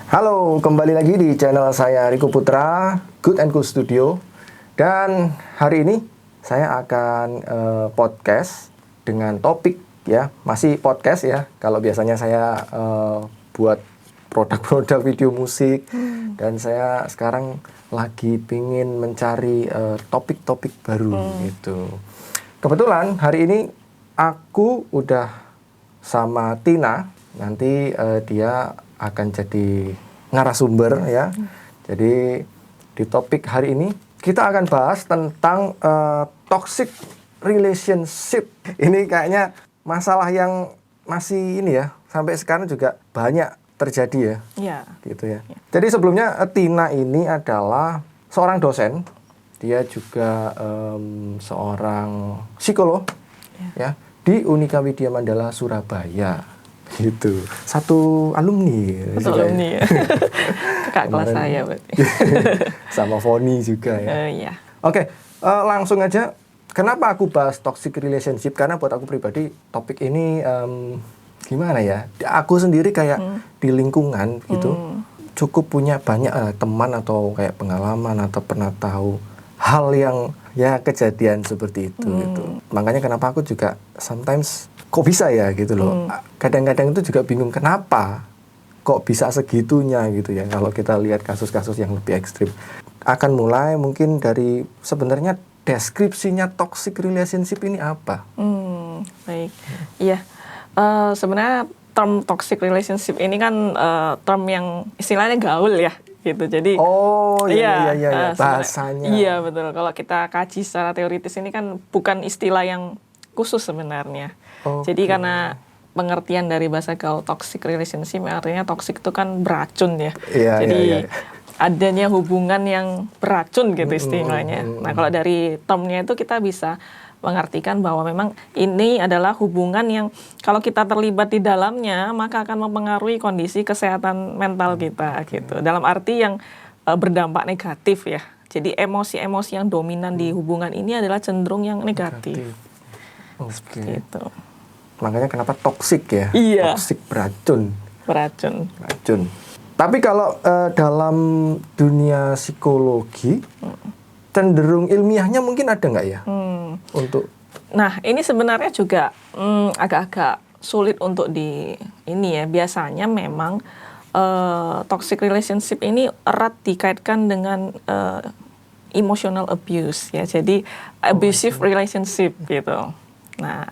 Halo, kembali lagi di channel saya Riko Putra, Good and Cool Studio. Dan hari ini saya akan podcast dengan topik ya, masih podcast ya. Kalau biasanya saya buat produk-produk video musik, dan saya sekarang lagi pingin mencari topik-topik baru gitu. Kebetulan hari ini aku udah sama Tina, nanti dia akan jadi narasumber ya. Jadi di topik hari ini kita akan bahas tentang toxic relationship. Ini kayaknya masalah yang masih ini ya, sampai sekarang juga banyak terjadi ya. Iya. Gitu ya. Jadi sebelumnya Tina ini adalah seorang dosen. Dia juga seorang psikolog ya di Unika Widya Mandala Surabaya. Gitu. Satu alumni. Satu alumni ya. Kakak kelas saya berarti. Sama Foni juga ya. Iya. Oke, langsung aja. Kenapa aku bahas toxic relationship? Karena buat aku pribadi topik ini gimana ya? Aku sendiri kayak di lingkungan gitu cukup punya banyak teman atau kayak pengalaman atau pernah tahu hal yang ya kejadian seperti itu gitu. Makanya kenapa aku juga sometimes kok bisa ya gitu loh. Kadang-kadang itu juga bingung kenapa kok bisa segitunya gitu ya. Kalau kita lihat kasus-kasus yang lebih ekstrim. Akan mulai mungkin dari sebenarnya deskripsinya toxic relationship ini apa? Baik. Iya. Sebenarnya term toxic relationship ini kan term yang istilahnya gaul ya gitu. Jadi iya bahasanya. Iya betul. Kalau kita kaji secara teoritis ini kan bukan istilah yang khusus sebenarnya. Jadi karena pengertian dari bahasa gaul toxic relationship artinya toxic itu kan beracun ya. Jadi adanya hubungan yang beracun gitu istilahnya. Nah kalau dari termnya itu kita bisa mengartikan bahwa memang ini adalah hubungan yang kalau kita terlibat di dalamnya maka akan mempengaruhi kondisi kesehatan mental kita gitu. Dalam arti yang berdampak negatif ya. Jadi emosi-emosi yang dominan di hubungan ini adalah cenderung yang negatif. Seperti itu. Makanya kenapa toksik ya? Iya. Toksik beracun. Beracun. Tapi kalau dalam dunia psikologi cenderung ilmiahnya mungkin ada nggak ya? Untuk. Nah ini sebenarnya juga agak-agak sulit untuk di ini ya. Biasanya memang toxic relationship ini erat dikaitkan dengan emotional abuse ya. Jadi abusive relationship gitu. Nah,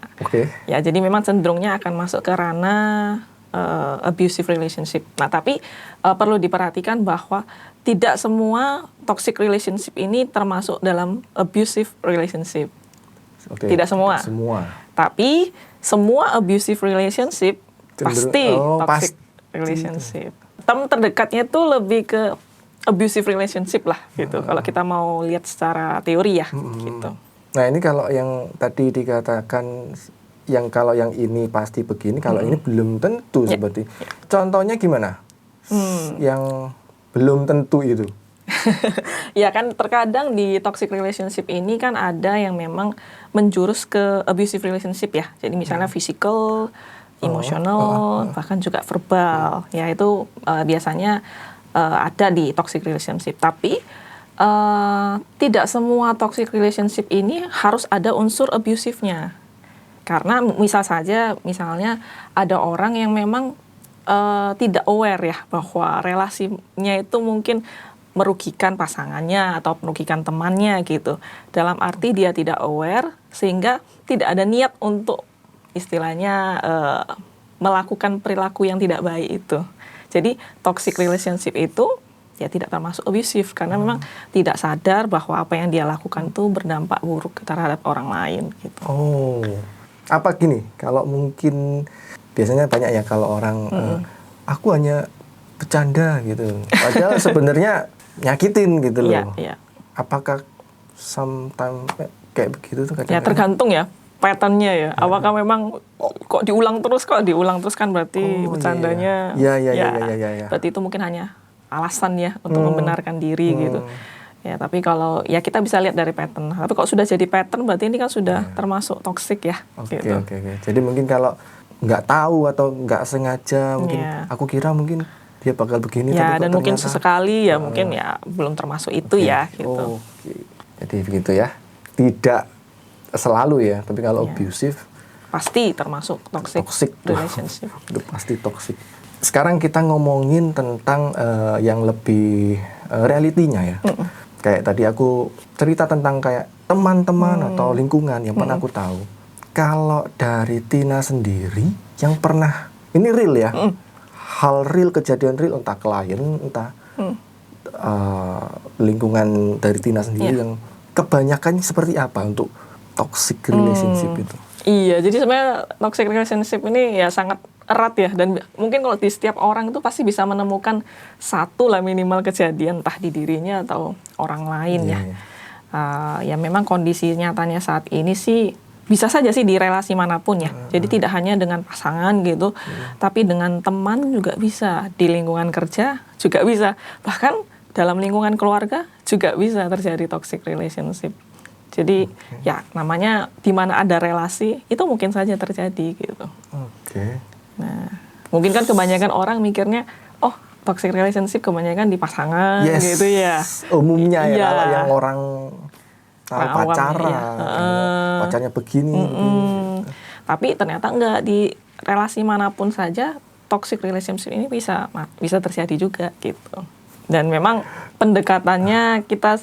ya jadi memang cenderungnya akan masuk ke ranah abusive relationship. Nah, tapi perlu diperhatikan bahwa tidak semua toxic relationship ini termasuk dalam abusive relationship. Tidak semua. Tapi semua abusive relationship pasti toxic relationship. Term terdekatnya itu lebih ke abusive relationship lah gitu. Kalau kita mau lihat secara teori ya gitu. Nah ini kalau yang tadi dikatakan kalau yang ini pasti begini, kalau ini belum tentu seperti. Contohnya gimana? Yang belum tentu itu. Ya kan terkadang di toxic relationship ini kan ada yang memang menjurus ke abusive relationship ya. Jadi misalnya physical, emotional, bahkan juga verbal. Ya itu biasanya ada di toxic relationship. Tapi tidak semua toxic relationship ini harus ada unsur abusive-nya. Karena misalnya ada orang yang memang tidak aware ya bahwa relasinya itu mungkin merugikan pasangannya atau merugikan temannya gitu. Dalam arti dia tidak aware sehingga tidak ada niat untuk istilahnya melakukan perilaku yang tidak baik itu. Jadi toxic relationship itu ya tidak termasuk abusive karena memang tidak sadar bahwa apa yang dia lakukan itu berdampak buruk terhadap orang lain gitu. Apa gini, kalau mungkin biasanya banyak ya kalau orang aku hanya bercanda gitu. Padahal sebenarnya nyakitin gitu loh. Iya. Apakah sometimes kayak begitu tuh kadang-kadang? Ya tergantung ya patternnya ya. Apakah memang kok diulang terus kan berarti bercandanya. Iya. Berarti itu mungkin hanya alasan ya untuk membenarkan diri gitu. Ya, tapi kalau ya kita bisa lihat dari pattern. Tapi kalau sudah jadi pattern berarti ini kan sudah termasuk toksik ya. Oke. Jadi mungkin kalau nggak tahu atau nggak sengaja mungkin aku kira mungkin dia bakal begini. Ya, tapi dan kok mungkin ternyata, sesekali ya mungkin ya belum termasuk itu ya gitu. Oke. Jadi begitu ya. Tidak selalu ya, tapi kalau Ya. abusive Pasti termasuk toxic relationship. itu pasti toxic. Sekarang kita ngomongin tentang yang lebih realitinya ya. Kayak tadi aku cerita tentang kayak teman-teman atau lingkungan yang pernah aku tahu. Kalau dari Tina sendiri yang pernah, ini real ya, hal real, kejadian real, entah klien, entah lingkungan dari Tina sendiri yang kebanyakan seperti apa untuk toxic relationship itu? Iya, jadi sebenarnya toxic relationship ini ya sangat erat ya, dan mungkin kalau di setiap orang itu pasti bisa menemukan satu lah minimal kejadian entah di dirinya atau orang lain ya. Ya memang kondisi nyatanya saat ini sih bisa saja sih di relasi manapun ya. Jadi tidak hanya dengan pasangan gitu, tapi dengan teman juga bisa, di lingkungan kerja juga bisa, bahkan dalam lingkungan keluarga juga bisa terjadi toxic relationship. Jadi ya namanya di mana ada relasi itu mungkin saja terjadi gitu. Oke. Nah, mungkin kan kebanyakan orang mikirnya, oh toxic relationship kebanyakan di pasangan gitu ya. Umumnya ya, Iya. kalau yang orang tahu Orang awam pacaran, ya. pacarnya begini. Tapi ternyata enggak, di relasi manapun saja toxic relationship ini bisa terjadi juga gitu. Dan memang pendekatannya kita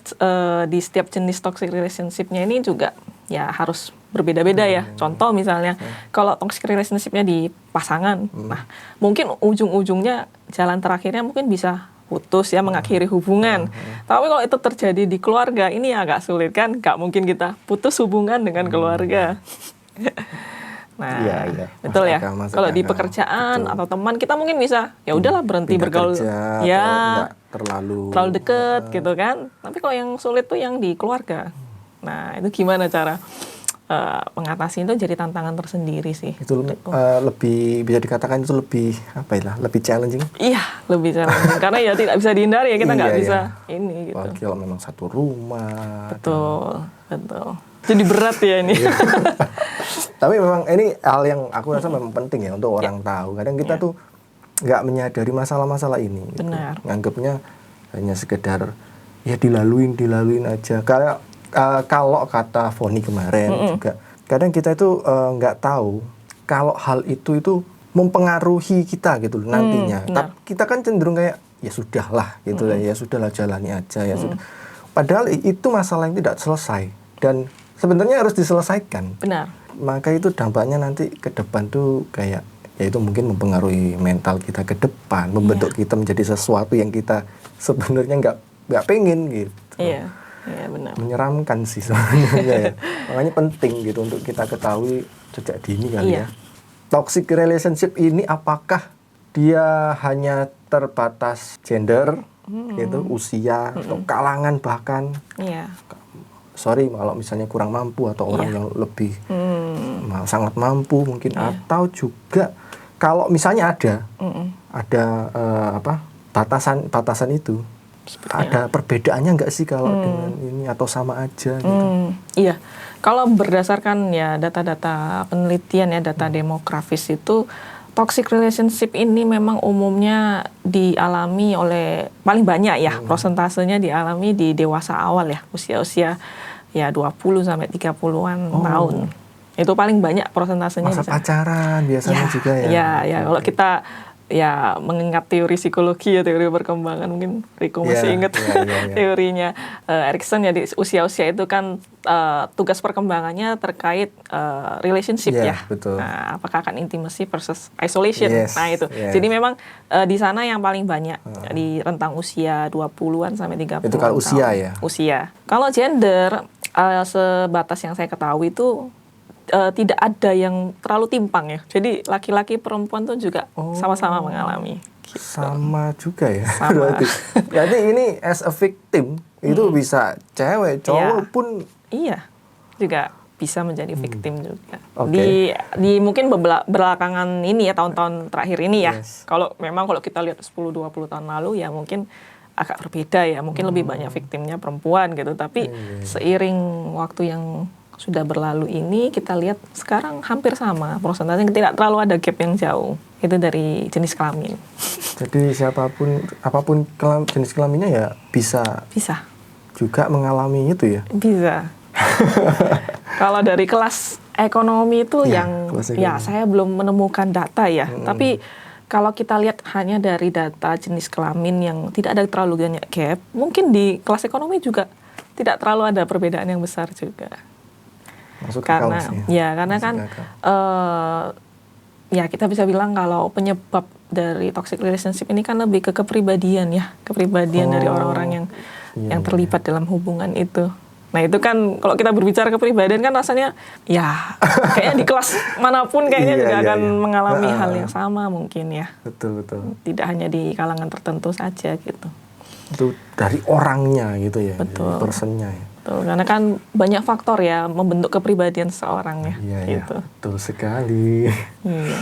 di setiap jenis toxic relationship-nya ini juga ya harus berbeda-beda ya. Contoh misalnya kalau toxic relationship-nya di pasangan, nah mungkin ujung-ujungnya jalan terakhirnya mungkin bisa putus ya, mengakhiri hubungan. Tapi kalau itu terjadi di keluarga, ini agak sulit kan? Gak mungkin kita putus hubungan dengan keluarga. Nah, Iya. betul ya. Masuk Kalau di akal. pekerjaan Betul. atau teman, kita mungkin bisa ya udahlah berhenti Pindah bergaul. kerja, Ya, atau enggak terlalu deket gitu kan. Tapi kalau yang sulit tuh yang di keluarga. Nah, itu gimana cara mengatasi itu, jadi tantangan tersendiri sih. itu lebih bisa dikatakan itu lebih apa ya, lebih challenging. Iya, lebih challenging karena ya tidak bisa dihindari ya, kita nggak bisa ini gitu. Apalagi kalau memang satu rumah. Betul. Jadi berat ya ini. Tapi memang ini hal yang aku rasa memang penting ya untuk orang tahu. Kadang kita tuh nggak menyadari masalah-masalah ini. Gitu. Benar. Nganggapnya hanya sekedar ya dilaluin aja. Kayak kalau kata Foni kemarin juga, kadang kita itu nggak tahu kalau hal itu mempengaruhi kita gitu nantinya. Tapi kita kan cenderung kayak ya sudahlah gitu ya sudahlah, jalani aja ya sudah. Padahal itu masalah yang tidak selesai dan sebenarnya harus diselesaikan. Benar. Maka itu dampaknya nanti ke depan tuh kayak ya itu mungkin mempengaruhi mental kita ke depan, membentuk kita menjadi sesuatu yang kita sebenarnya nggak pengen gitu. Iya benar. Menyeramkan sih sebenarnya ya. Makanya penting gitu untuk kita ketahui sejak dini kali ya. Toxic relationship ini apakah dia hanya terbatas gender gitu, usia atau kalangan bahkan? Iya. Sorry kalau misalnya kurang mampu atau orang yang lebih sangat mampu mungkin, atau juga kalau misalnya ada batasan itu. Ada perbedaannya nggak sih kalau dengan ini atau sama aja gitu? Iya, kalau berdasarkan ya data-data penelitian ya, data demografis itu, toxic relationship ini memang umumnya dialami oleh paling banyak ya, prosentasenya dialami di dewasa awal ya, usia-usia ya 20 sampai 30-an tahun. Itu paling banyak prosentasenya. Masa pacaran biasanya juga ya. Ya, kalau kita ya mengingat teori psikologi ya, teori perkembangan, mungkin Riko masih ingat teorinya Erikson ya, di usia-usia itu kan tugas perkembangannya terkait relationship ya. Betul. Nah, apakah akan intimacy versus isolation. Nah, itu. Jadi memang di sana yang paling banyak di rentang usia 20-an sampai 30-an. Itu kalau usia tahun. Ya. Usia. Kalau gender sebatas yang saya ketahui itu tidak ada yang terlalu timpang ya. Jadi laki-laki perempuan tuh juga sama-sama mengalami. Gitu. Sama juga ya. Sama. Berarti ini as a victim itu bisa cewek, cowok pun. Iya, juga bisa menjadi victim juga. Okay. Di mungkin belakangan ini ya, tahun-tahun terakhir ini ya. Kalau kita lihat 10-20 tahun lalu ya mungkin agak berbeda ya. Mungkin lebih banyak victimnya perempuan gitu. Tapi seiring waktu yang sudah berlalu ini, kita lihat sekarang hampir sama prosentasenya, tidak terlalu ada gap yang jauh. Itu dari jenis kelamin. Jadi siapapun, apapun jenis kelaminnya ya bisa juga mengalami itu ya. Bisa. Kalau dari kelas ekonomi itu Ya, yang kelas ya ekonomi. saya belum menemukan data ya. Tapi kalau kita lihat hanya dari data jenis kelamin yang tidak ada terlalu banyak gap, mungkin di kelas ekonomi juga tidak terlalu ada perbedaan yang besar juga. Masuk Karena akal sih. karena Masuk kan akal. ya kita bisa bilang kalau penyebab dari toxic relationship ini kan lebih ke kepribadian ya, kepribadian dari orang-orang yang terlibat dalam hubungan itu. Nah itu kan kalau kita berbicara kepribadian kan rasanya ya kayaknya di kelas manapun kayaknya juga akan mengalami hal yang sama mungkin ya. Betul. Tidak hanya di kalangan tertentu saja gitu. Itu dari orangnya gitu ya, Betul. dari personnya ya. Betul, karena kan banyak faktor ya membentuk kepribadian seseorang ya. Iya, gitu. betul sekali. Iya.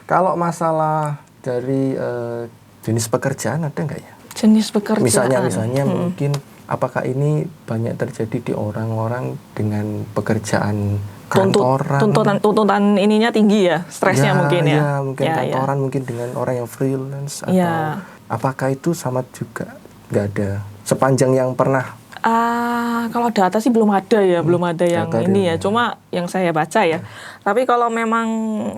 Kalau masalah dari jenis pekerjaan ada nggak ya? Jenis pekerjaan. Misalnya mungkin apakah ini banyak terjadi di orang-orang dengan pekerjaan kantoran? Tuntutan ininya tinggi ya, stresnya mungkin ya. Iya, mungkin kantoran, mungkin dengan orang yang freelance atau apakah itu sama juga? Nggak ada. Sepanjang yang pernah. Kalau data sih belum ada ya, belum ada yang ini ya. Cuma yang saya baca ya. Tapi kalau memang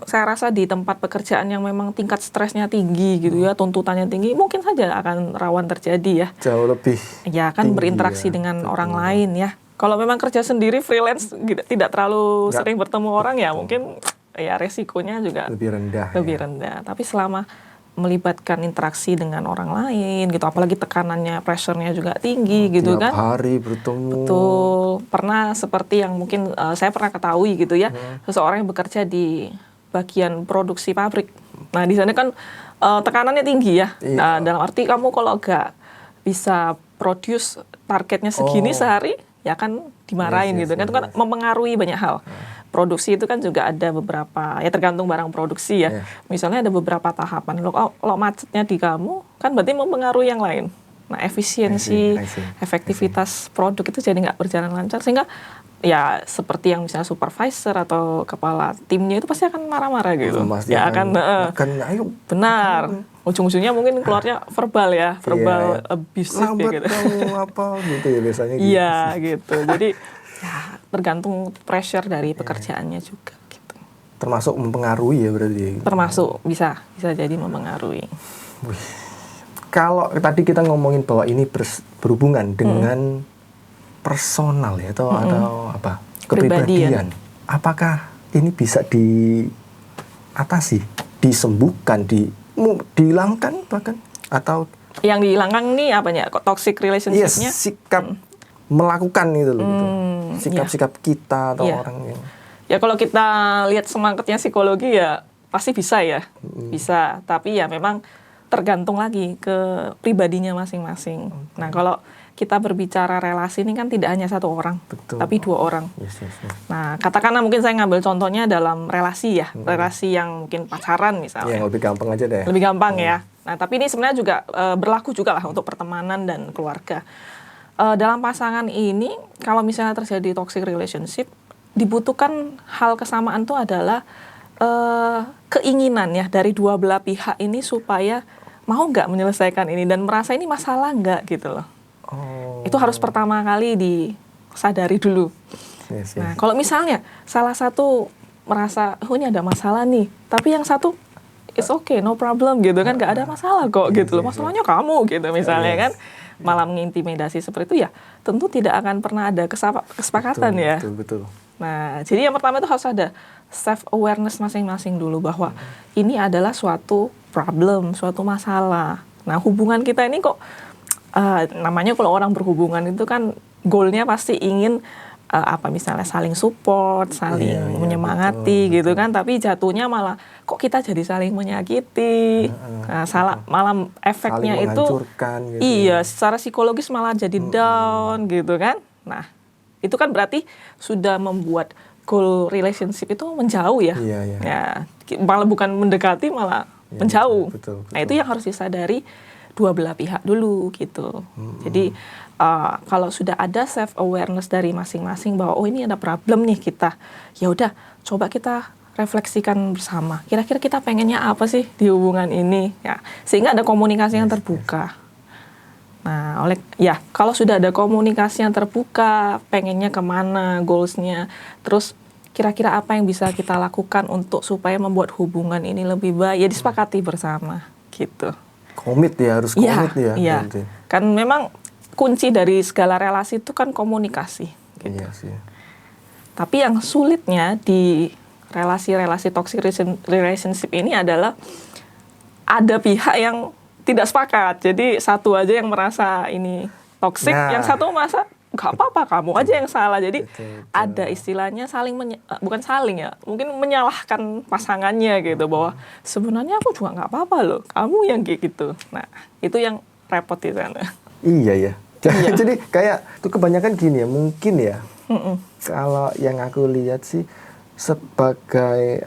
saya rasa di tempat pekerjaan yang memang tingkat stresnya tinggi gitu ya, tuntutannya tinggi, mungkin saja akan rawan terjadi ya. Jauh lebih. Ya kan berinteraksi dengan orang lain ya. Kalau memang kerja sendiri freelance tidak terlalu sering bertemu orang ya, mungkin ya resikonya juga lebih rendah. rendah. Tapi selama melibatkan interaksi dengan orang lain gitu, apalagi tekanannya, pressure-nya juga tinggi gitu kan. Tiap hari bertemu. Betul. Pernah seperti yang mungkin saya pernah ketahui gitu ya, seseorang yang bekerja di bagian produksi pabrik. Nah di sana kan tekanannya tinggi ya. Nah, dalam arti kamu kalau nggak bisa produce targetnya segini sehari, ya kan dimarahin gitu kan. Itu kan mempengaruhi banyak hal. Produksi itu kan juga ada beberapa, ya tergantung barang produksi ya. Misalnya ada beberapa tahapan. Kalau macetnya di kamu, kan berarti mempengaruhi yang lain. Nah efisiensi, efektivitas produk itu jadi nggak berjalan lancar. Sehingga ya seperti yang misalnya supervisor atau kepala timnya itu pasti akan marah-marah gitu. Ya akan ayo. Benar. Ujung-ujungnya mungkin keluarnya verbal ya, verbal abusive gitu. gitu. Apa gitu ya biasanya gitu. Iya gitu. Jadi ya tergantung pressure dari pekerjaannya juga gitu. Termasuk mempengaruhi ya berarti. Termasuk bisa jadi mempengaruhi. Wih. Kalau tadi kita ngomongin bahwa ini berhubungan dengan personal ya atau apa? Kepribadian. Apakah ini bisa diatasi, disembuhkan, dihilangkan bahkan atau yang dihilangkan nih apanya? Toxic relationship-nya? Sikap melakukan itu loh gitu. Sikap-sikap kita atau orang yang ya kalau kita lihat semangatnya psikologi ya pasti bisa ya. Bisa, tapi ya memang tergantung lagi ke pribadinya masing-masing. Nah, kalau kita berbicara relasi ini kan tidak hanya satu orang, tapi dua orang. Yes. Nah, katakanlah mungkin saya ngambil contohnya dalam relasi ya, relasi yang mungkin pacaran misalnya. Yang lebih gampang aja deh. Lebih gampang ya. Nah, tapi ini sebenarnya juga berlaku juga lah untuk pertemanan dan keluarga. Dalam pasangan ini, kalau misalnya terjadi toxic relationship, dibutuhkan hal kesamaan itu adalah keinginan ya dari dua belah pihak ini supaya mau nggak menyelesaikan ini dan merasa ini masalah nggak gitu loh. Itu harus pertama kali disadari dulu. Yes. Nah, kalau misalnya salah satu merasa, ini ada masalah nih, tapi yang satu it's okay, no problem gitu kan, nggak ada masalah kok gitu loh. Masalahnya kamu gitu misalnya kan. Malah mengintimidasi seperti itu ya tentu tidak akan pernah ada kesepakatan ya. Betul. Nah, jadi yang pertama itu harus ada self awareness masing-masing dulu bahwa ini adalah suatu problem, suatu masalah. Nah, hubungan kita ini kok namanya kalau orang berhubungan itu kan goalnya pasti ingin misalnya saling support, saling menyemangati betul. Gitu kan, tapi jatuhnya malah kok kita jadi saling menyakiti, malah efeknya saling itu gitu. Secara psikologis malah jadi down gitu kan. Nah, itu kan berarti sudah membuat goal relationship itu menjauh ya. Ya, malah bukan mendekati malah menjauh. Betul. Nah, itu yang harus disadari dua belah pihak dulu gitu. Jadi kalau sudah ada self awareness dari masing-masing bahwa ini ada problem nih kita, ya udah coba kita refleksikan bersama. Kira-kira kita pengennya apa sih di hubungan ini? Ya, sehingga ada komunikasi yang terbuka. Nah, kalau sudah ada komunikasi yang terbuka, pengennya kemana, goals-nya, terus kira-kira apa yang bisa kita lakukan untuk supaya membuat hubungan ini lebih baik, ya disepakati bersama, gitu. Komit ya, harus komit ya. Iya. Kan memang kunci dari segala relasi itu kan komunikasi. Gitu. Iya sih. Tapi yang sulitnya di relasi-relasi toxic relationship ini adalah ada pihak yang tidak sepakat. Jadi satu aja yang merasa ini toxic, yang satu merasa nggak apa-apa, kamu aja yang salah. Jadi ada istilahnya bukan saling ya, mungkin menyalahkan pasangannya gitu, bahwa sebenarnya aku juga nggak apa-apa loh, kamu yang kayak gitu. Nah, itu yang repot di sana. Iya ya. Jadi kayak tuh kebanyakan gini ya, mungkin ya. Kalau yang aku lihat sih sebagai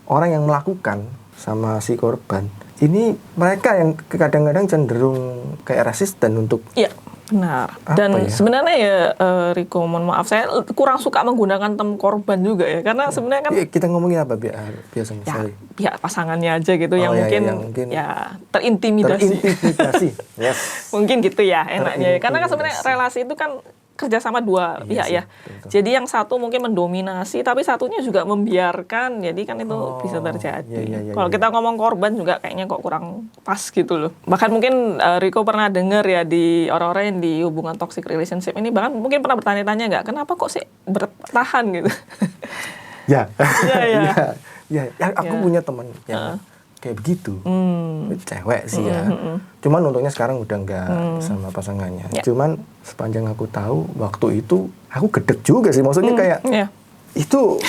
orang yang melakukan sama si korban, ini mereka yang kadang-kadang cenderung kayak resisten untuk. Iya. Benar. Dan sebenarnya ya Riko, mohon maaf, saya kurang suka menggunakan term korban juga ya, karena sebenarnya kan kita ngomongin apa biasanya? Ya, pihak pasangannya aja gitu yang mungkin ya terintimidasi. Yes. Mungkin gitu ya enaknya. Karena kan sebenarnya relasi itu kan kerjasama dua pihak ya. Betul. Jadi yang satu mungkin mendominasi, tapi satunya juga membiarkan. Jadi kan itu bisa terjadi. Kalau kita ngomong korban juga kayaknya kok kurang pas gitu loh. Bahkan mungkin Riko pernah dengar ya di orang-orang yang di hubungan toxic relationship ini, bahkan mungkin pernah bertanya-tanya nggak, kenapa kok sih bertahan gitu? Ya, aku punya teman yang kayak begitu, cewek sih ya. Cuman untungnya sekarang udah nggak sama pasangannya. Cuman sepanjang aku tahu, waktu itu aku gedek juga sih. Maksudnya kayak itu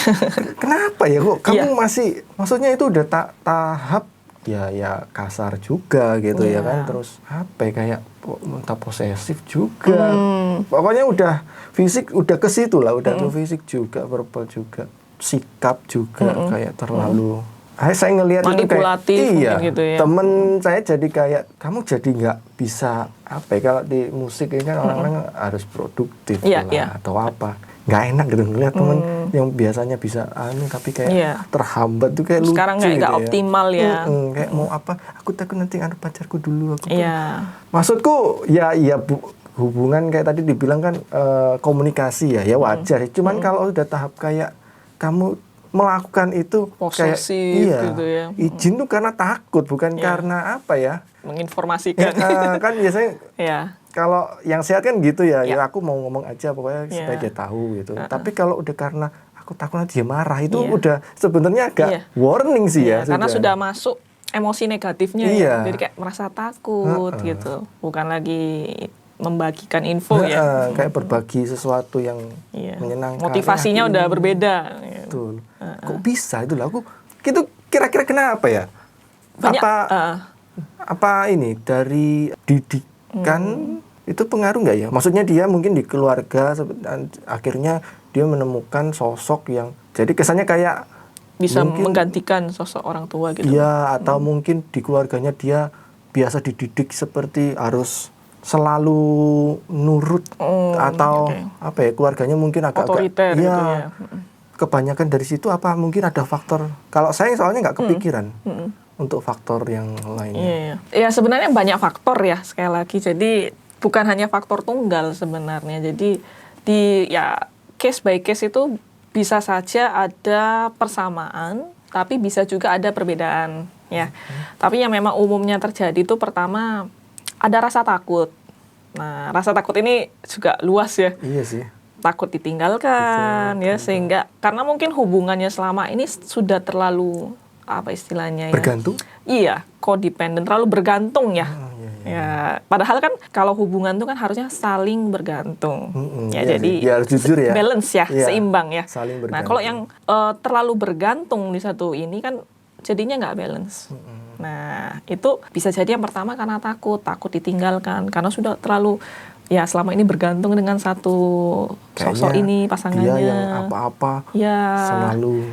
kenapa ya kok kamu masih, maksudnya itu udah tahap ya kasar juga gitu ya kan. Terus apa ya, kayak entah posesif juga. Pokoknya udah fisik udah ke situ lah, udah ke fisik juga, verbal juga, sikap juga kayak terlalu. Saya ngelihat itu kayak gitu ya. Temen saya jadi kayak, kamu jadi nggak bisa apa ya, kalau di musik ini kan orang-orang harus produktif atau apa, nggak enak gitu ngelihat temen yang biasanya bisa tapi kayak terhambat tuh, kayak lucu. Sekarang kayak nggak optimal ya. Kayak mau apa, aku takut nanti pacarku dulu aku. Maksudku hubungan kayak tadi dibilang kan komunikasi ya wajar. Cuman kalau udah tahap kayak kamu melakukan itu posesif gitu ya. Izin tuh karena takut, bukan karena apa ya? Menginformasikan. Kan biasanya kalau yang sehat kan gitu ya aku mau ngomong aja pokoknya supaya dia tahu gitu. Tapi kalau udah karena aku takut nanti dia marah, itu udah sebenarnya agak warning sih ya. Karena sudah masuk emosi negatifnya ya. Jadi kayak merasa takut gitu. Bukan lagi membagikan info kayak berbagi sesuatu yang menyenangkan. Motivasinya udah berbeda. Betul. Kok bisa itu lah, aku itu kira-kira kenapa ya? Banyak, apa ini dari didikan itu pengaruh nggak ya? Maksudnya dia mungkin di keluarga akhirnya dia menemukan sosok yang jadi kesannya kayak bisa menggantikan sosok orang tua gitu. Iya, atau mungkin di keluarganya dia biasa dididik seperti harus selalu nurut atau apa ya, keluarganya mungkin agak otoriter gitu ya. Kebanyakan dari situ apa mungkin ada faktor, kalau saya soalnya nggak kepikiran untuk faktor yang lainnya. Ya sebenarnya banyak faktor ya, sekali lagi. Jadi bukan hanya faktor tunggal sebenarnya. Jadi di case by case itu bisa saja ada persamaan, tapi bisa juga ada perbedaan ya. Tapi yang memang umumnya terjadi itu pertama ada rasa takut. Nah, rasa takut ini juga luas ya. Iya sih. Takut ditinggalkan, betul. Sehingga karena mungkin hubungannya selama ini sudah terlalu apa istilahnya ya? Bergantung? Iya, codependent, terlalu bergantung ya. Ya, padahal kan kalau hubungan itu kan harusnya saling bergantung. Jadi harus jujur ya. Balance ya, seimbang ya. Saling bergantung. Nah, kalau yang terlalu bergantung di satu ini kan jadinya nggak balance. Nah, itu bisa jadi yang pertama karena takut ditinggalkan, karena sudah terlalu selama ini bergantung dengan satu sosok ini, pasangannya. Dia yang apa-apa selalu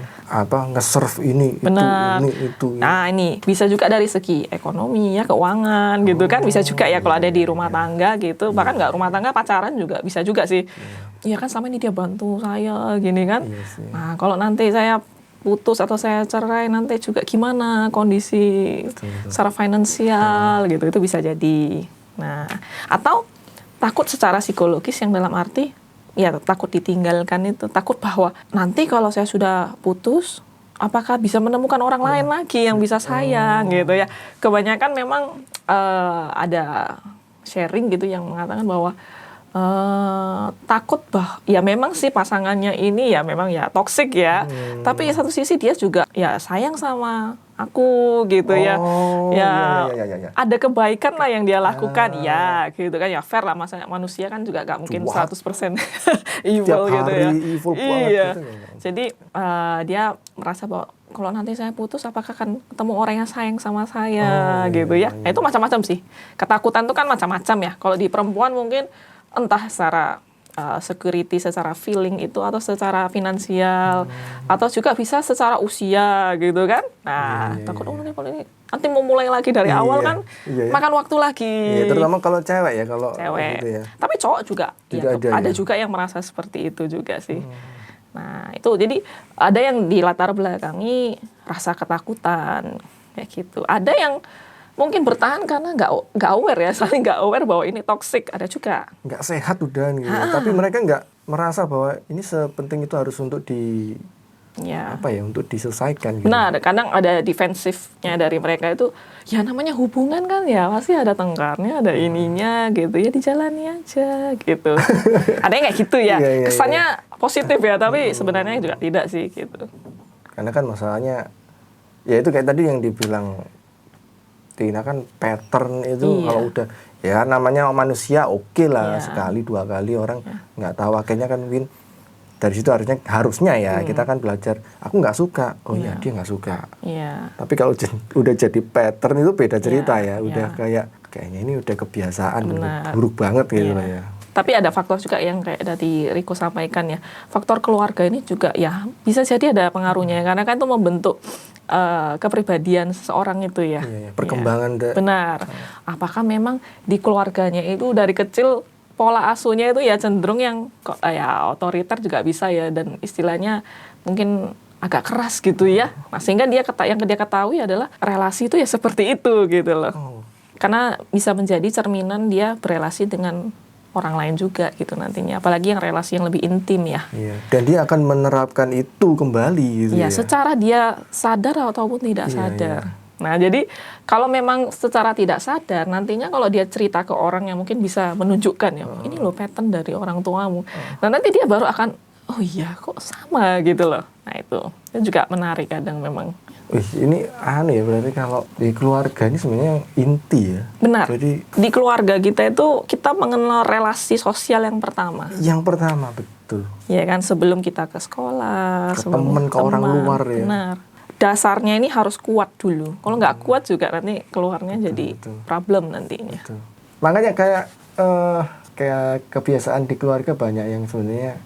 nge-serve ini, benar. itu. Nah, ini bisa juga dari segi ekonomi ya, keuangan gitu kan, bisa juga ya kalau ada di rumah tangga gitu, bahkan nggak rumah tangga, pacaran juga bisa juga sih. Iya kan selama ini dia bantu saya gini kan. Nah, kalau nanti saya putus atau saya cerai nanti juga gimana kondisi secara finansial gitu, itu bisa jadi. Nah, atau takut secara psikologis yang dalam arti ya takut ditinggalkan itu, takut bahwa nanti kalau saya sudah putus apakah bisa menemukan orang lain lagi yang bisa sayang gitu ya. Kebanyakan memang ada sharing gitu yang mengatakan bahwa takut ya memang sih pasangannya ini ya memang ya toksik ya, tapi di satu sisi dia juga ya sayang sama aku gitu ya. Ada kebaikan lah yang dia lakukan ya gitu kan, ya fair lah, manusia kan juga gak mungkin 100% evil gitu ya. Evil iya gitu. Jadi dia merasa bahwa kalau nanti saya putus apakah akan ketemu orang yang sayang sama saya gitu ya. Nah, itu macam-macam sih, ketakutan itu kan macam-macam ya. Kalau di perempuan mungkin entah secara security, secara feeling itu, atau secara finansial, atau juga bisa secara usia gitu kan. Nah, takut nanti mau mulai lagi dari awal kan makan waktu lagi. Terutama kalau cewek ya, kalau cewek. Gitu ya. Tapi cowok juga ya, ada juga yang merasa seperti itu juga sih. Nah, itu jadi ada yang di latar belakangi rasa ketakutan kayak gitu. Ada yang mungkin bertahan karena nggak aware ya, saling nggak aware bahwa ini toxic, ada juga. Nggak sehat udah gitu. Tapi mereka nggak merasa bahwa ini sepenting itu harus untuk untuk diselesaikan gitu. Nah, kadang ada defensifnya dari mereka itu, ya namanya hubungan kan ya, pasti ada tengkarnya, ada ininya gitu ya, dijalani aja gitu. Ada yang kayak gitu ya, kesannya positif ya, tapi sebenarnya juga tidak sih gitu. Karena kan masalahnya, ya itu kayak tadi yang dibilang Tina kan pattern itu kalau udah ya namanya manusia oke lah sekali 2 kali orang nggak tahu, akhirnya kan mungkin dari situ harusnya ya kita kan belajar, aku nggak suka, dia nggak suka. Tapi kalau udah jadi pattern itu beda cerita ya, udah kayaknya ini udah kebiasaan, buruk banget gitu lah ya. Tapi ada faktor juga yang kayak tadi Riko sampaikan ya, faktor keluarga ini juga ya bisa jadi ada pengaruhnya, karena kan itu membentuk kepribadian seseorang itu ya. Perkembangan. Benar. Apakah memang di keluarganya itu dari kecil pola asuhnya itu ya cenderung yang ya otoriter juga bisa ya, dan istilahnya mungkin agak keras gitu ya. Nah, sehingga yang dia ketahui adalah relasi itu ya seperti itu gitu loh. Karena bisa menjadi cerminan dia berelasi dengan orang lain juga gitu nantinya, apalagi yang relasi yang lebih intim ya. Dan dia akan menerapkan itu kembali gitu ya. Secara dia sadar ataupun tidak sadar. Nah, jadi kalau memang secara tidak sadar, nantinya kalau dia cerita ke orang yang mungkin bisa menunjukkan ya, ini loh pattern dari orang tuamu. Nah, nanti dia baru akan, oh iya kok sama gitu loh. Nah, itu juga menarik kadang memang. Ini aneh ya, berarti kalau di keluarga ini sebenarnya inti ya. Benar. Jadi di keluarga kita itu kita mengenal relasi sosial yang pertama. Yang pertama, betul. Ya kan, sebelum kita ke sekolah, ke teman, ke orang luar ya. Benar. Dasarnya ini harus kuat dulu. Kalau nggak kuat juga nanti keluarnya jadi problem nantinya. Betul. Makanya kayak kebiasaan di keluarga banyak yang sebenarnya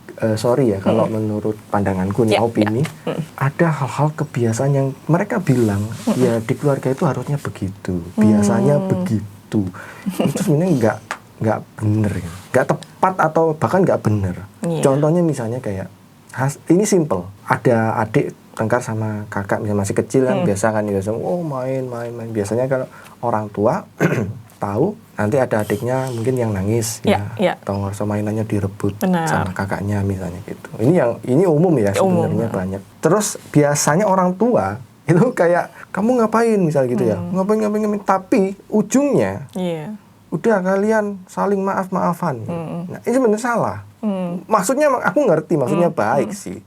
kalau menurut pandanganku nih, opini, ada hal-hal kebiasaan yang mereka bilang ya di keluarga itu harusnya begitu, biasanya begitu. Itu sebenarnya nggak bener, nggak tepat atau bahkan nggak bener. Contohnya misalnya kayak ini simple, ada adik tengkar sama kakak, misalnya masih kecil kan, biasa kan main. Biasanya kalau orang tua tahu nanti ada adiknya mungkin yang nangis atau ngerasa mainannya direbut sama kakaknya misalnya gitu. Ini umum ya sebenarnya banyak. Terus biasanya orang tua itu kayak kamu ngapain misalnya gitu ya, ngapain, tapi ujungnya udah kalian saling maaf-maafan. Nah, ini sebenarnya salah. Maksudnya aku ngerti maksudnya baik sih,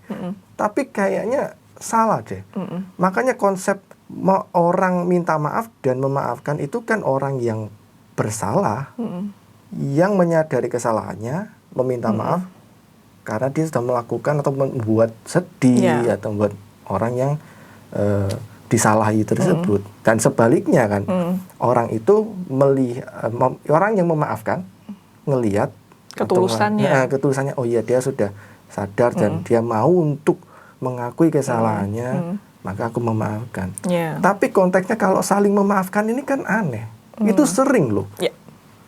tapi kayaknya salah deh. Makanya konsep orang minta maaf dan memaafkan itu kan orang yang bersalah, yang menyadari kesalahannya, meminta maaf karena dia sudah melakukan atau membuat sedih atau membuat orang yang disalahi tersebut. Dan sebaliknya kan, orang itu orang yang memaafkan ngelihat ketulusannya, oh iya dia sudah sadar dan dia mau untuk mengakui kesalahannya, maka aku memaafkan. Tapi konteksnya kalau saling memaafkan ini kan aneh. Itu sering loh.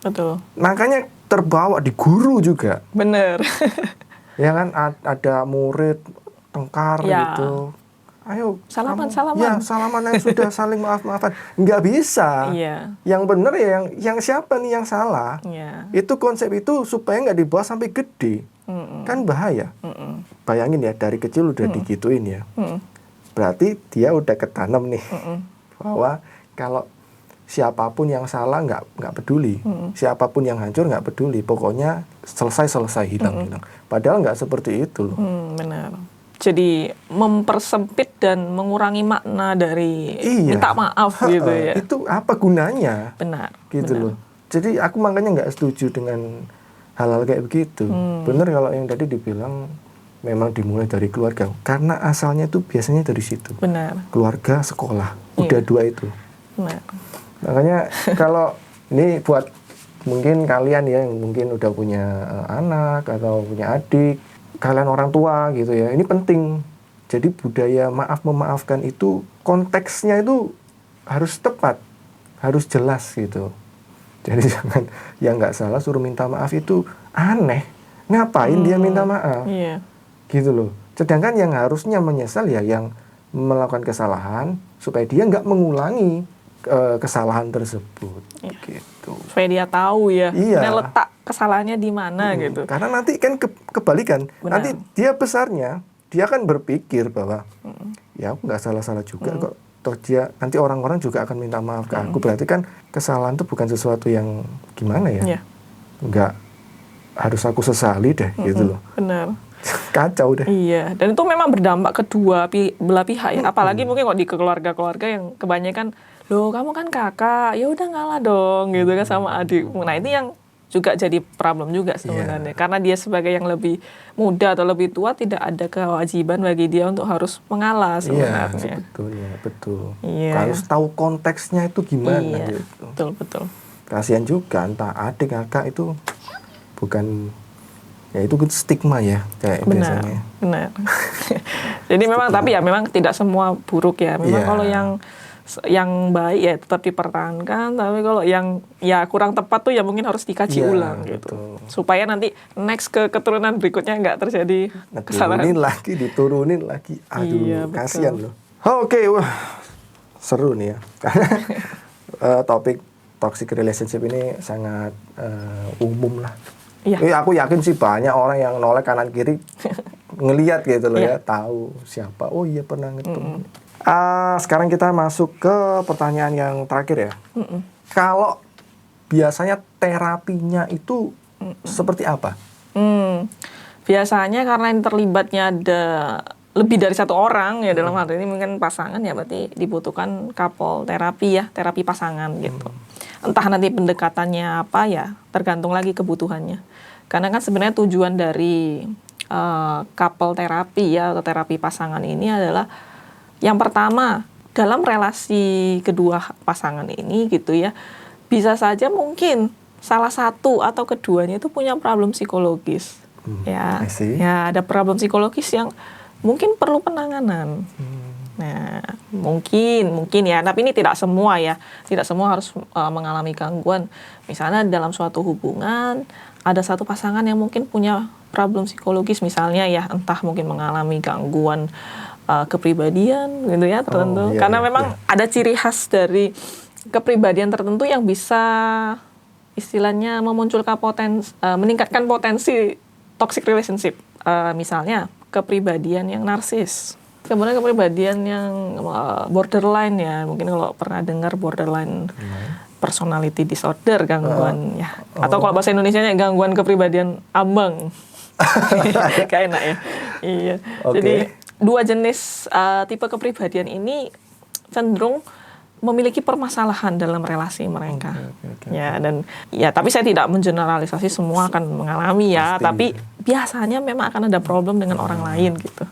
Betul. Makanya terbawa di guru juga. Bener. Ya kan, ada murid tengkar gitu. ayo Salaman. Ya, salaman yang sudah saling maaf-maafan. Nggak bisa. Iya. Yang benar ya yang siapa nih yang salah? Iya. Itu konsep itu supaya nggak dibawa sampai gede. Kan bahaya. Bayangin ya, dari kecil udah digituin ya. Berarti dia udah ketanam nih bahwa kalau siapapun yang salah nggak peduli, siapapun yang hancur nggak peduli, pokoknya selesai hilang. Padahal nggak seperti itu loh. Benar. Jadi mempersempit dan mengurangi makna dari minta maaf gitu ya. Itu apa gunanya? Benar. Gitu loh. Jadi aku makanya nggak setuju dengan hal-hal kayak begitu. Benar kalau yang tadi dibilang memang dimulai dari keluarga, karena asalnya itu biasanya dari situ. Benar. Keluarga, sekolah, udah dua itu. Benar. Makanya kalau ini buat mungkin kalian ya yang mungkin udah punya anak atau punya adik, kalian orang tua gitu ya, ini penting. Jadi budaya maaf memaafkan itu konteksnya itu harus tepat, harus jelas gitu. Jadi jangan yang nggak salah suruh minta maaf itu aneh. Ngapain dia minta maaf? Iya. Gitu loh. Sedangkan yang harusnya menyesal ya yang melakukan kesalahan supaya dia nggak mengulangi kesalahan tersebut. Iya. Gitu. Supaya dia tahu ya, Iya. letak kesalahannya di mana gitu. Karena nanti kan kebalikan. Benar. Nanti dia besarnya dia kan berpikir bahwa ya aku nggak salah-salah juga kok. Toh dia nanti orang-orang juga akan minta maaf ke aku. Berarti kan kesalahan itu bukan sesuatu yang gimana ya? Iya. Nggak harus aku sesali deh gitu loh. Benar. Kacau deh. Iya, dan itu memang berdampak kedua belah pihak ya. Apalagi mungkin kok di keluarga-keluarga yang kebanyakan, loh kamu kan kakak, ya udah ngalah dong gitu kan sama adikmu. Nah itu yang juga jadi problem juga sebenarnya. Karena dia sebagai yang lebih muda atau lebih tua tidak ada kewajiban bagi dia untuk harus mengalah sebenarnya. Iya, sebetulnya betul. Iya. Harus tahu konteksnya itu gimana Iya, gitu. betul. Kasihan juga entah adik kakak itu bukan ya itu stigma ya kayak biasanya. Benar. Jadi memang tapi ya memang tidak semua buruk ya. Memang kalau yang baik ya tetap dipertahankan, tapi kalau yang ya kurang tepat tuh ya mungkin harus dikaji ulang gitu. Betul. Supaya nanti next ke keturunan berikutnya nggak terjadi kesalahan. Diturunin lagi. Aduh, Iya, kasihan loh. Oke, wah. Seru nih ya. Karena topik toxic relationship ini sangat umum lah. Iya. Aku yakin sih banyak orang yang noleh kanan kiri ngelihat gitu loh ya, tahu siapa. Oh iya pernah ketemu. Sekarang kita masuk ke pertanyaan yang terakhir ya. Kalau biasanya terapinya itu seperti apa? Biasanya karena yang terlibatnya ada lebih dari satu orang ya, dalam hal ini mungkin pasangan ya, berarti dibutuhkan couple terapi ya, terapi pasangan gitu. Entah nanti pendekatannya apa ya, tergantung lagi kebutuhannya. Karena kan sebenarnya tujuan dari couple terapi ya atau terapi pasangan ini adalah yang pertama, dalam relasi kedua pasangan ini gitu ya, bisa saja mungkin salah satu atau keduanya itu punya problem psikologis. Ya, ada problem psikologis yang mungkin perlu penanganan. Nah, mungkin ya, tapi ini tidak semua ya. Tidak semua harus mengalami gangguan. Misalnya dalam suatu hubungan, ada satu pasangan yang mungkin punya problem psikologis misalnya ya, entah mungkin mengalami gangguan kepribadian gitu ya tertentu. Karena memang ada ciri khas dari kepribadian tertentu yang bisa istilahnya memunculkan meningkatkan potensi toxic relationship. Misalnya kepribadian yang narsis. Kemudian kepribadian yang borderline ya, mungkin kalau pernah dengar borderline personality disorder, gangguan ya. Atau kalau bahasa Indonesianya gangguan kepribadian ambang. Kayak enak ya. Iya. Jadi dua jenis tipe kepribadian ini cenderung memiliki permasalahan dalam relasi mereka. Ya, dan ya tapi saya tidak mengeneralisasi semua akan mengalami ya, tapi biasanya memang akan ada problem dengan orang lain gitu.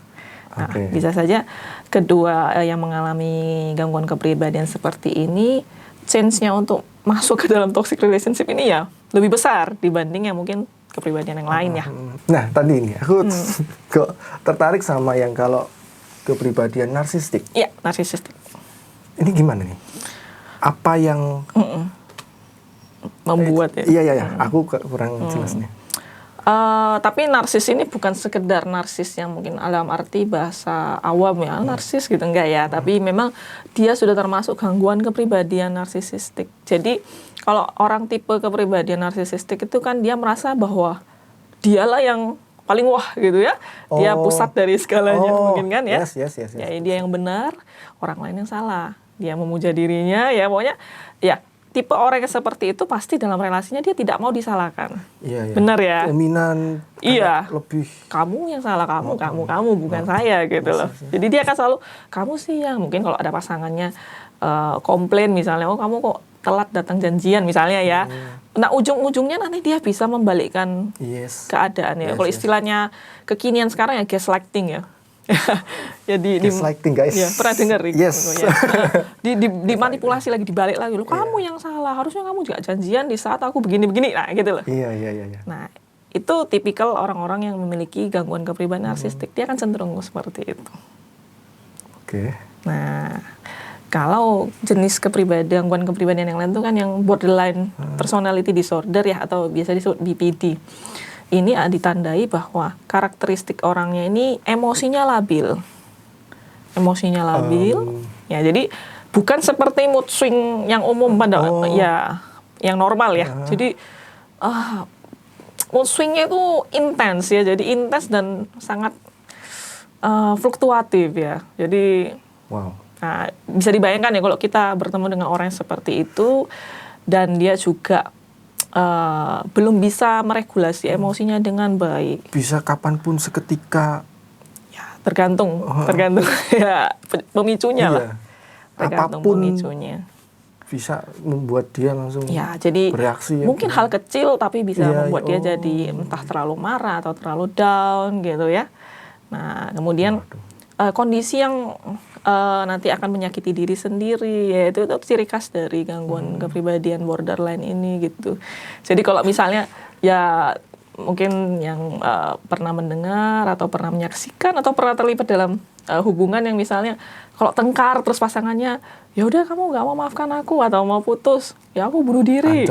Nah, bisa saja kedua yang mengalami gangguan kepribadian seperti ini, chance-nya untuk masuk ke dalam toxic relationship ini ya lebih besar dibanding yang mungkin kepribadian yang lain ya. Nah, tadi ini aku kok tertarik sama yang kalau kepribadian narsistik. Iya, narsistik. Ini gimana nih? Apa yang membuat ya? Iya, aku kurang jelas nih. Tapi narsis ini bukan sekedar narsis yang mungkin dalam arti bahasa awam ya, narsis gitu, enggak ya. Tapi memang dia sudah termasuk gangguan kepribadian narsisistik. Jadi kalau orang tipe kepribadian narsisistik itu kan dia merasa bahwa dialah yang paling wah gitu ya. Dia pusat dari segalanya mungkin kan ya. Yes. Ya, dia yang benar, orang lain yang salah. Dia memuja dirinya ya, pokoknya ya. Tipe orang yang seperti itu pasti dalam relasinya dia tidak mau disalahkan. Iya. Benar ya? Dominan. Iya. Lebih. Kamu yang salah, kamu bukan saya gitu loh. Jadi dia akan selalu, kamu sih yang mungkin kalau ada pasangannya komplain misalnya, oh kamu kok telat datang janjian misalnya ya. Nah ujung-ujungnya nanti dia bisa membalikkan keadaan ya. Kalau istilahnya kekinian sekarang ya gaslighting ya. Jadi gaslighting guys. Ya, pernah dengar Yes. Ya. Dimanipulasi lagi, dibalik lagi. Loh, kamu yang salah. Harusnya kamu juga janjian di saat aku begini-begini. Nah, gitu loh. Iya. Nah, itu tipikal orang-orang yang memiliki gangguan kepribadian narsistik. Dia akan cenderung seperti itu. Oke. Nah, kalau jenis gangguan kepribadian yang lain itu kan yang borderline personality disorder ya, atau biasa disebut BPD. Ini ditandai bahwa karakteristik orangnya ini emosinya labil. Ya, jadi bukan seperti mood swing yang umum pada ya yang normal ya. Jadi mood swingnya itu intens ya. Jadi intens dan sangat fluktuatif ya. Jadi nah, bisa dibayangkan ya kalau kita bertemu dengan orang yang seperti itu dan dia juga belum bisa meregulasi emosinya dengan baik. Bisa kapanpun seketika. Ya, tergantung ya pemicunya lah. Tergantung apapun pemicunya. Bisa membuat dia langsung jadi bereaksi. Mungkin hal kecil tapi bisa membuat dia jadi entah terlalu marah atau terlalu down gitu ya. Nah, kemudian kondisi yang nanti akan menyakiti diri sendiri, yaitu itu ciri khas dari gangguan kepribadian borderline ini gitu. Jadi kalau misalnya ya mungkin yang pernah mendengar atau pernah menyaksikan atau pernah terlibat dalam hubungan yang misalnya kalau tengkar terus pasangannya ya udah kamu nggak mau maafkan aku atau mau putus, ya aku bunuh diri.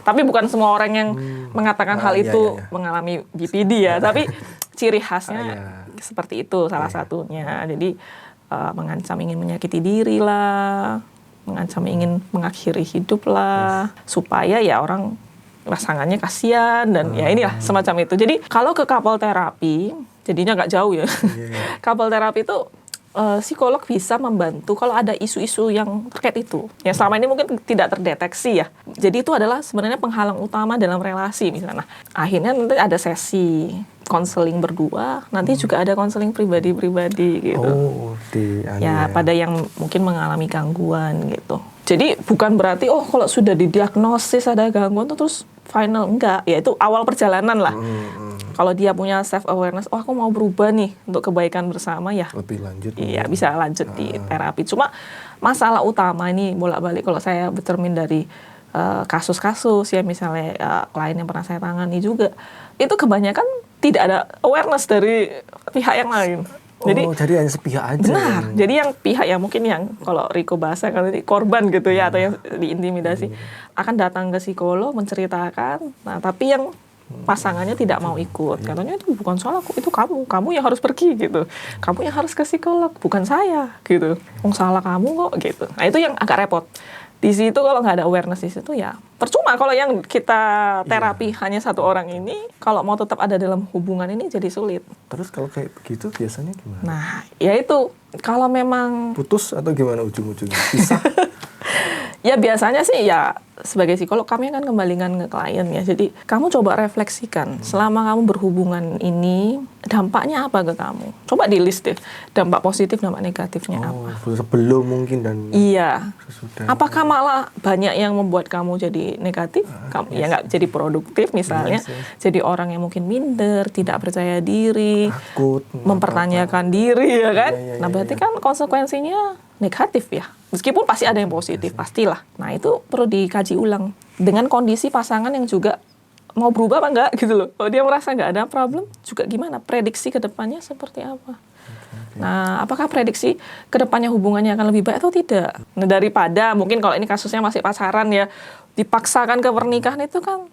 Tapi bukan semua orang yang mengatakan hal itu mengalami BPD ya, tapi ciri khasnya seperti itu salah satunya. Jadi mengancam ingin menyakiti diri lah, mengancam ingin mengakhiri hidup lah, supaya ya orang pasangannya kasihan dan ya inilah semacam itu. Jadi kalau ke couple terapi, jadinya nggak jauh ya. Couple terapi itu psikolog bisa membantu kalau ada isu-isu yang terkait itu, yang selama ini mungkin tidak terdeteksi ya. Jadi itu adalah sebenarnya penghalang utama dalam relasi misalnya. Nah, akhirnya nanti ada sesi konseling berdua, nanti juga ada konseling pribadi-pribadi gitu. Pada yang mungkin mengalami gangguan gitu. Jadi bukan berarti kalau sudah didiagnosis ada gangguan itu terus final, enggak. Ya itu awal perjalanan lah. Kalau dia punya self awareness, aku mau berubah nih untuk kebaikan bersama ya. Lebih lanjut. Iya, bisa lanjut di terapi. Cuma masalah utama ini bolak-balik kalau saya bercermin dari kasus-kasus ya, misalnya klien yang pernah saya tangani juga, itu kebanyakan tidak ada awareness dari pihak yang lain. Jadi hanya sepihak aja. Benar. Jadi yang pihak yang mungkin yang kalau Riko bahasa kalau ini korban gitu ya, atau yang diintimidasi akan datang ke psikolog menceritakan. Nah, tapi yang pasangannya tidak mau ikut. Katanya itu bukan salah aku, itu kamu yang harus pergi gitu. Kamu yang harus ke psikolog, bukan saya gitu. Salah kamu kok gitu. Nah, itu yang agak repot. Di situ kalau nggak ada awareness di situ ya percuma. Kalau yang kita terapi hanya satu orang ini, kalau mau tetap ada dalam hubungan ini jadi sulit. Terus kalau kayak begitu biasanya gimana? Nah, ya itu kalau memang putus atau gimana ujung-ujungnya? Pisah? Ya biasanya sih ya sebagai psikolog kami akan kembalikan ke klien ya. Jadi kamu coba refleksikan selama kamu berhubungan ini dampaknya apa ke kamu. Coba di list deh dampak positif, dampak negatifnya apa. Sebelum mungkin dan sesudah. Apakah malah banyak yang membuat kamu jadi negatif? Kamu ya nggak jadi produktif misalnya. Jadi orang yang mungkin minder, tidak percaya diri, takut, mempertanyakan diri ya kan. Nah berarti kan konsekuensinya negatif ya. Meskipun pasti ada yang positif, pastilah. Nah itu perlu dikaji ulang. Dengan kondisi pasangan yang juga mau berubah apa enggak gitu loh. Kalau dia merasa nggak ada problem, juga gimana? Prediksi ke depannya seperti apa? Nah, apakah prediksi kedepannya hubungannya akan lebih baik atau tidak? Nah, daripada mungkin kalau ini kasusnya masih pacaran ya, dipaksakan ke pernikahan itu kan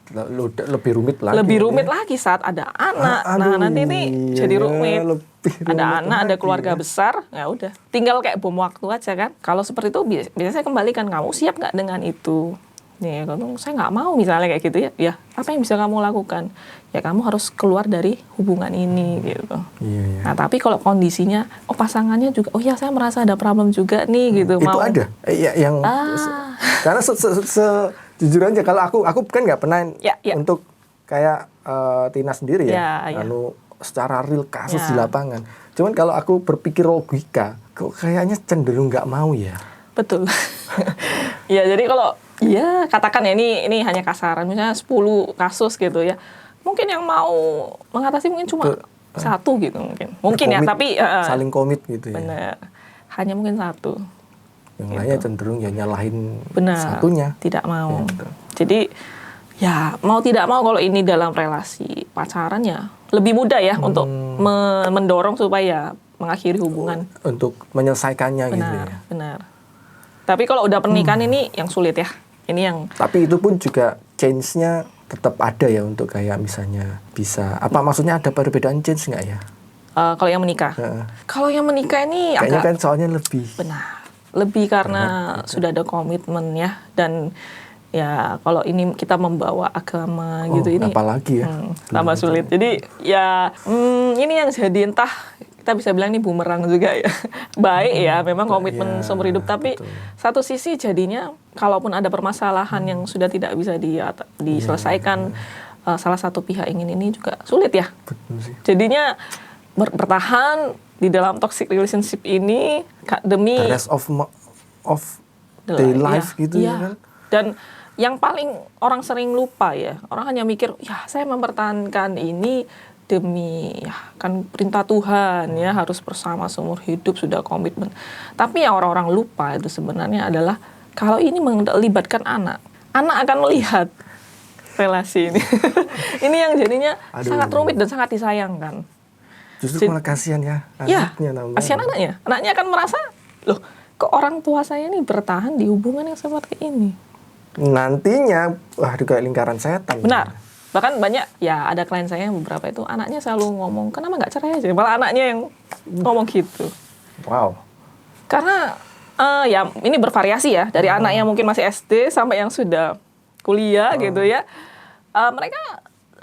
lebih rumit lagi. Lebih rumit lagi saat ada anak. Nah, nanti ini jadi rumit. Ada anak, ada keluarga besar, ya udah. Tinggal kayak bom waktu aja kan. Kalau seperti itu biasanya saya kembalikan, kamu siap nggak dengan itu? Ya, kalau saya nggak mau misalnya kayak gitu ya. Ya, apa yang bisa kamu lakukan? Ya kamu harus keluar dari hubungan ini gitu. Iya. Nah, tapi kalau kondisinya, pasangannya juga, oh ya saya merasa ada problem juga nih gitu. Itu mau ada. Yang karena jujur aja kalau aku kan nggak pernah untuk kayak Tina sendiri ya, secara real kasus di lapangan. Cuman kalau aku berpikir logika, kok kayaknya cenderung nggak mau ya. Betul. Ya jadi kalau katakan ya ini hanya kasaran, misalnya 10 kasus gitu ya, mungkin yang mau mengatasi mungkin cuma satu gitu mungkin ya, tapi saling komit gitu ya. Benar. Hanya mungkin satu. Yang lainnya cenderung ya nyalahin satunya. Tidak mau. Ya, jadi ya mau tidak mau kalau ini dalam relasi pacaran ya lebih mudah ya untuk mendorong supaya mengakhiri hubungan. Untuk menyelesaikannya gitu ya. Benar. Tapi kalau udah pernikahan ini yang sulit ya. Ini yang. Tapi itu pun juga change-nya tetap ada ya untuk kayak misalnya bisa maksudnya ada perbedaan change nggak ya? Kalau yang menikah. Kalau yang menikah ini kayaknya kan soalnya lebih. Benar. Lebih karena sudah ada komitmen ya, dan ya kalau ini kita membawa agama gitu ini apalagi ya tambah sulit. Jadi ya ini yang jadi entah kita bisa bilang ini bumerang juga ya. Baik ya memang komitmen seumur hidup, tapi satu sisi jadinya kalaupun ada permasalahan yang sudah tidak bisa diselesaikan, salah satu pihak ingin ini juga sulit ya. Betul sih. Jadinya bertahan di dalam toxic relationship ini demi the rest of their life gitu ya kan. Dan yang paling orang sering lupa ya, orang hanya mikir ya saya mempertahankan ini demi kan perintah Tuhan ya, harus bersama seumur hidup, sudah komitmen. Tapi yang orang-orang lupa itu sebenarnya adalah kalau ini melibatkan anak akan melihat relasi ini. Ini yang jadinya sangat rumit dan sangat disayangkan. Justru malah kasihan ya anaknya. Kasihan anaknya. Anaknya akan merasa, loh kok orang tua saya ini bertahan di hubungan yang seperti ini. Nantinya, kayak lingkaran setan. Benar. Bahkan banyak, ya ada klien saya yang beberapa itu, anaknya selalu ngomong, kenapa nggak cerai aja? Malah anaknya yang ngomong gitu. Wow. Karena, ya ini bervariasi ya. Dari anak yang mungkin masih SD sampai yang sudah kuliah gitu ya. Mereka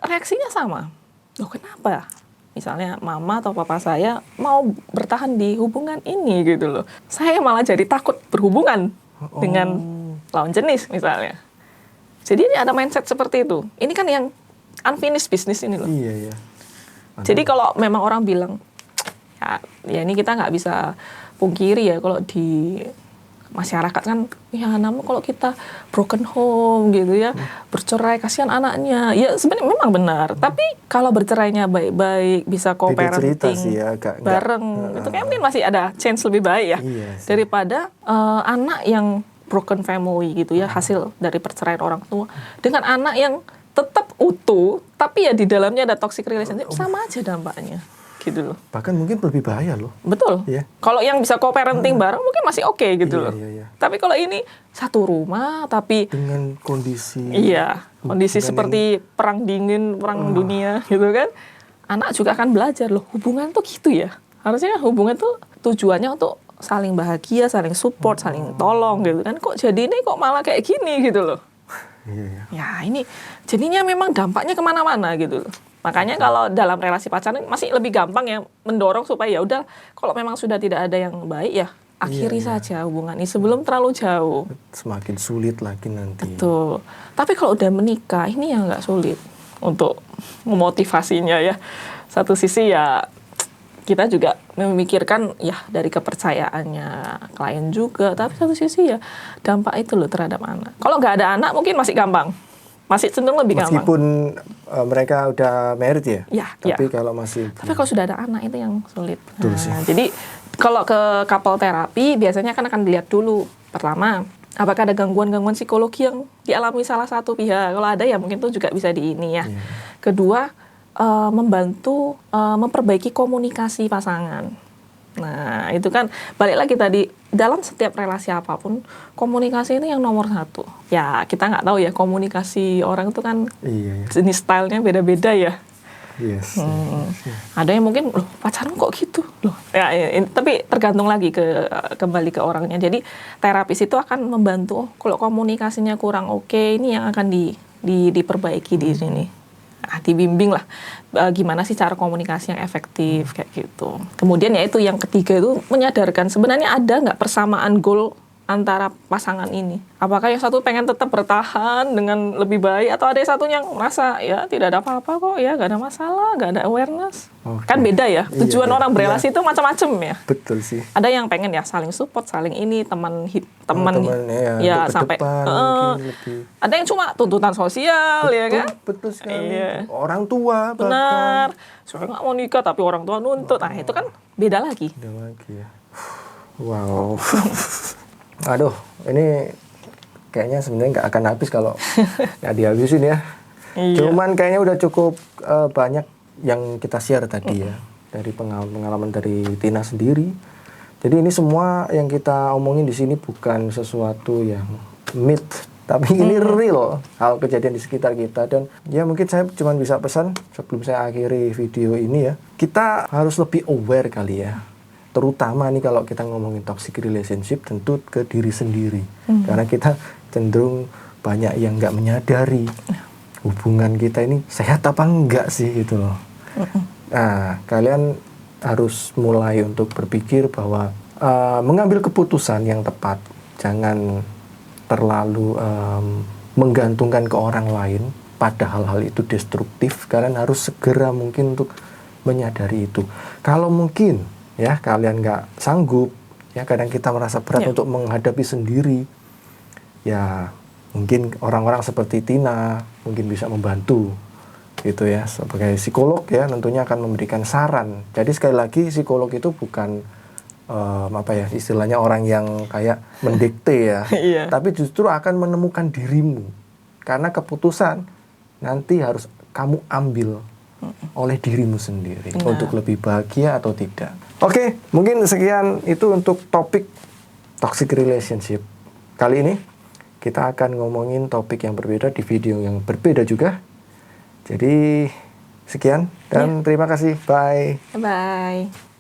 reaksinya sama. Loh kenapa? Misalnya mama atau papa saya mau bertahan di hubungan ini gitu loh. Saya malah jadi takut berhubungan dengan lawan jenis misalnya. Jadi ini ada mindset seperti itu. Ini kan yang unfinished business ini loh. Iya. Jadi kalau memang orang bilang, ya ini kita nggak bisa pungkiri ya kalau di masyarakat kan, ya namun kalau kita broken home gitu ya, bercerai kasihan anaknya. Ya sebenarnya memang benar. Tapi kalau bercerainya baik-baik, bisa co-parenting bareng, itu kayak mungkin masih ada chance lebih baik ya. Daripada anak yang broken family gitu ya, hasil dari perceraian orang tua, dengan anak yang tetap utuh, tapi ya di dalamnya ada toxic relationship, sama aja dampaknya. Gitu loh. Bahkan mungkin lebih bahaya loh. Betul. Yeah. Kalau yang bisa co-parenting bareng mungkin masih oke gitu loh. Iya. Tapi kalau ini satu rumah tapi dengan kondisi. Iya, kondisi seperti perang dingin, perang dunia gitu kan. Anak juga akan belajar loh, hubungan tuh gitu ya. Harusnya hubungan tuh tujuannya untuk saling bahagia, saling support, saling tolong gitu kan. Kok jadi ini kok malah kayak gini gitu loh. Iya. Ya ini jadinya memang dampaknya kemana-mana gitu loh. Makanya kalau dalam relasi pacaran masih lebih gampang ya mendorong supaya ya udah kalau memang sudah tidak ada yang baik ya akhiri saja hubungan ini sebelum terlalu jauh. Semakin sulit lagi nanti. Betul. Tapi kalau udah menikah ini ya nggak sulit untuk memotivasinya ya. Satu sisi ya kita juga memikirkan ya dari kepercayaannya klien juga. Tapi satu sisi ya dampak itu loh terhadap anak. Kalau nggak ada anak mungkin masih gampang. Masih cenderung lebih gampang. Meskipun mereka udah married ya? Tapi kalau masih... Tapi kalau sudah ada anak itu yang sulit. Betul sih. Jadi kalau ke couple terapi biasanya kan akan dilihat dulu. Pertama, apakah ada gangguan-gangguan psikologi yang dialami salah satu pihak. Kalau ada ya mungkin itu juga bisa di ini ya. Kedua, membantu memperbaiki komunikasi pasangan. Nah, itu kan balik lagi tadi, dalam setiap relasi apapun, komunikasi itu yang nomor satu. Ya, kita nggak tahu ya, komunikasi orang itu kan Iya, jenis stylenya beda-beda ya. yes. Ada yang mungkin, loh pacaran kok gitu? Loh, tapi tergantung lagi kembali ke orangnya. Jadi terapis itu akan membantu, kalau komunikasinya kurang oke, ini yang akan diperbaiki di sini. Nah, dibimbing lah gimana sih cara komunikasi yang efektif kayak gitu. Kemudian ya itu yang ketiga itu menyadarkan sebenarnya ada nggak persamaan goal antara pasangan ini. Apakah yang satu pengen tetap bertahan dengan lebih baik atau ada yang satu yang merasa ya tidak ada apa-apa kok ya, nggak ada masalah, nggak ada awareness. Oke. Kan beda ya. Tujuan Iya, orang berelasi itu macam-macam ya. Betul sih. Ada yang pengen ya saling support, saling ini teman Ya, ya sampai mungkin lebih. ada yang cuma tuntutan sosial ya kan. Betul sekali. Iya. Orang tua bahkan. Benar. Saya nggak mau nikah tapi orang tua nuntut. Nah itu kan beda lagi. Ada lagi ya. Wow. Aduh, ini kayaknya sebenarnya nggak akan habis kalau nggak dihabisin ya. Iya. Cuman kayaknya udah cukup banyak yang kita share tadi ya, dari pengalaman dari Tina sendiri. Jadi ini semua yang kita omongin di sini bukan sesuatu yang myth, tapi ini real hal kejadian di sekitar kita. Dan ya mungkin saya cuma bisa pesan sebelum saya akhiri video ini ya, kita harus lebih aware kali ya. Terutama nih kalau kita ngomongin toxic relationship tentu ke diri sendiri. Karena kita cenderung banyak yang nggak menyadari hubungan kita ini sehat apa enggak sih gitu loh. Nah, kalian harus mulai untuk berpikir bahwa mengambil keputusan yang tepat. Jangan terlalu menggantungkan ke orang lain pada hal-hal itu destruktif. Kalian harus segera mungkin untuk menyadari itu. Kalau mungkin ya kalian nggak sanggup, ya kadang kita merasa berat untuk menghadapi sendiri, ya mungkin orang-orang seperti Tina mungkin bisa membantu gitu ya, sebagai psikolog ya tentunya akan memberikan saran. Jadi sekali lagi psikolog itu bukan apa ya istilahnya orang yang kayak mendikte ya, tapi justru akan menemukan dirimu, karena keputusan nanti harus kamu ambil oleh dirimu sendiri untuk lebih bahagia atau tidak. Oke, mungkin sekian itu untuk topik toxic relationship. Kali ini kita akan ngomongin topik yang berbeda di video yang berbeda juga. Jadi sekian dan terima kasih. Bye. Bye.